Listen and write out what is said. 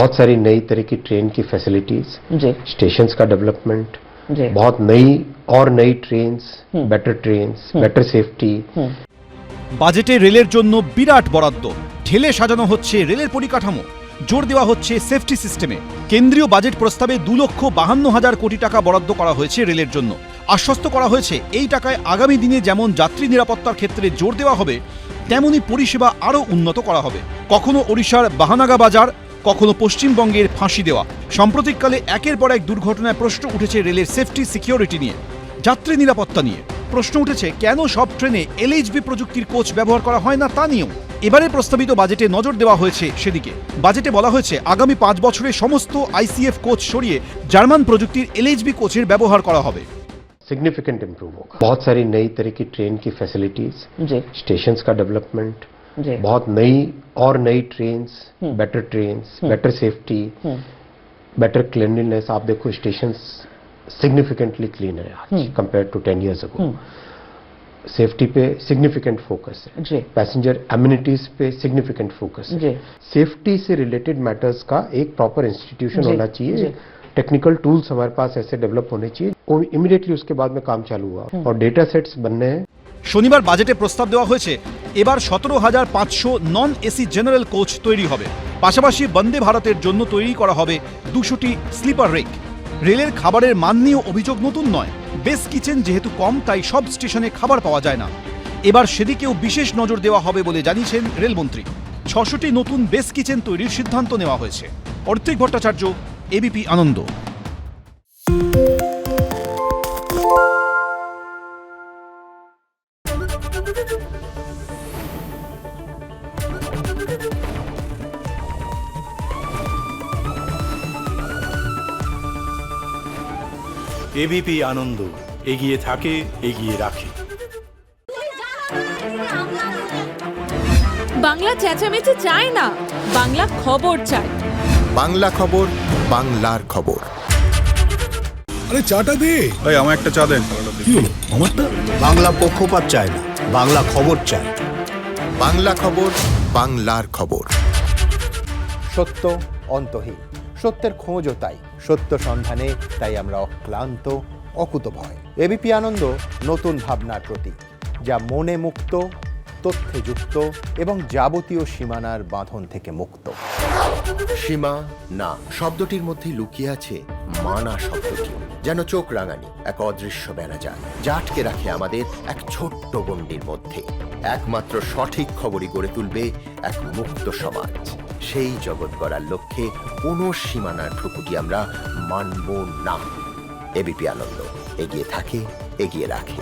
बहुत सारी नई तरह की ट्रेन की फैसिलिटीज, स्टेशंस का डेवलपमेंट, बहुत नई ट्रेन्स, बेटर सेफ्टी। বাজেটে রেলের জন্য বিরাট বরাদ্দ, ঢেলে সাজানো হচ্ছে রেলের পরিকাঠামো, জোর দেওয়া হচ্ছে সেফটি সিস্টেমে। কেন্দ্রীয় বাজেট প্রস্তাবে 2,52,000 কোটি টাকা বরাদ্দ করা হয়েছে রেলের জন্য। আশ্বস্ত করা হয়েছে এই টাকায় আগামী দিনে যেমন যাত্রী নিরাপত্তার ক্ষেত্রে জোর দেওয়া হবে, তেমনি পরিষেবা আরও উন্নত করা হবে। কখনো ওড়িশার বাহানাগা বাজার, কখনো পশ্চিমবঙ্গের ফাঁসি দেওয়া। সাম্প্রতিককালে একের পর এক দুর্ঘটনায় প্রশ্ন উঠেছে রেলের সেফটি সিকিউরিটি নিয়ে, যাত্রী নিরাপত্তা নিয়ে। প্রশ্ন উঠেছে কেন সব ট্রেনে LHB প্রযুক্তির কোচ ব্যবহার করা হয় না তা নিয়েও। এবারে প্রস্তাবিত বাজেটে নজর দেওয়া হয়েছে সেদিকে। বাজেটে বলা হয়েছে আগামী 5 বছরে সমস্ত ICF কোচ সরিয়ে জার্মান প্রযুক্তির LHB কোচের ব্যবহার করা হবে। सिग्निफिकेंट इंप्रूव होगा। बहुत सारी नई तरह की ट्रेन की फैसिलिटीज, स्टेशंस का डेवलपमेंट, बहुत नई trains, better safety, better cleanliness. आप देखो स्टेशंस सिग्निफिकेंटली क्लीन है आज compare to 10 years ago। Safety पे सिग्निफिकेंट फोकस है, पैसेंजर एमिनिटीज पे सिग्निफिकेंट फोकस है। सेफ्टी से रिलेटेड मैटर्स का एक प्रॉपर इंस्टीट्यूशन होना चाहिए, टेक्निकल टूल्स हमारे पास ऐसे डेवलप होने चाहिए। और इमीडिएटली उसके बाद में काम चालू हुआ और डेटा सेट्स बनने हैं। শনিবার বাজেটে প্রস্তাব দেওয়া হয়েছে এবার 17,500 নন এসি জেনারেল কোচ তৈরি হবে। পাশাপাশি বন্দে ভারতের জন্য তৈরি করা হবে 200টি স্লিপার রেক। রেলের খাবারের মান নিয়েও অভিযোগ নতুন নয়। বেস কিচেন যেহেতু কম, তাই সব স্টেশনে খাবার পাওয়া যায় না। এবার সেদিকেও বিশেষ নজর দেওয়া হবে বলে জানিয়েছেন রেলমন্ত্রী। 600টি নতুন বেস কিচেন তৈরির সিদ্ধান্ত নেওয়া হয়েছে। অর্থিক ভট্টাচার্য, ABP আনন্দ। ABP আনন্দ, এগিয়ে থাকে, এগিয়ে রাখে। বাংলা চেঁচামেচি চায় না, বাংলা খবর চায়। বাংলা খবর, বাংলার খবর। আরে চাটা দে। এই আমার একটা চা দেন। কি হলো আমারটা? বাংলা পক্ষপাত চায় না, বাংলা খবর চায়। বাংলা খবর, বাংলার খবর। সত্য অন্তহীন, সত্যের খোঁজও তাই, সত্য সন্ধানে তাই আমরা অক্লান্ত, অকুতভয়। ABP আনন্দ নতুন ভাবনার প্রতীক, যা মনে মুক্ত, তথ্যে যুক্ত এবং যাবতীয় সীমানার বাঁধন থেকে মুক্ত। সীমা না শব্দটির মধ্যে লুকিয়ে আছে মানা শব্দটি, যেন চোখ রাঙানি এক অদৃশ্য বেড়াজাল, যা আটকে রাখে আমাদের এক ছোট্ট গণ্ডির মধ্যে। একমাত্র সঠিক খবরই গড়ে তুলবে এক মুক্ত সমাজ। সেই জগৎ গড়ার লক্ষ্যে কোনো সীমানার ঠুকুটি আমরা মানব না। ABP আনন্দ, এগিয়ে থাকে, এগিয়ে রাখে।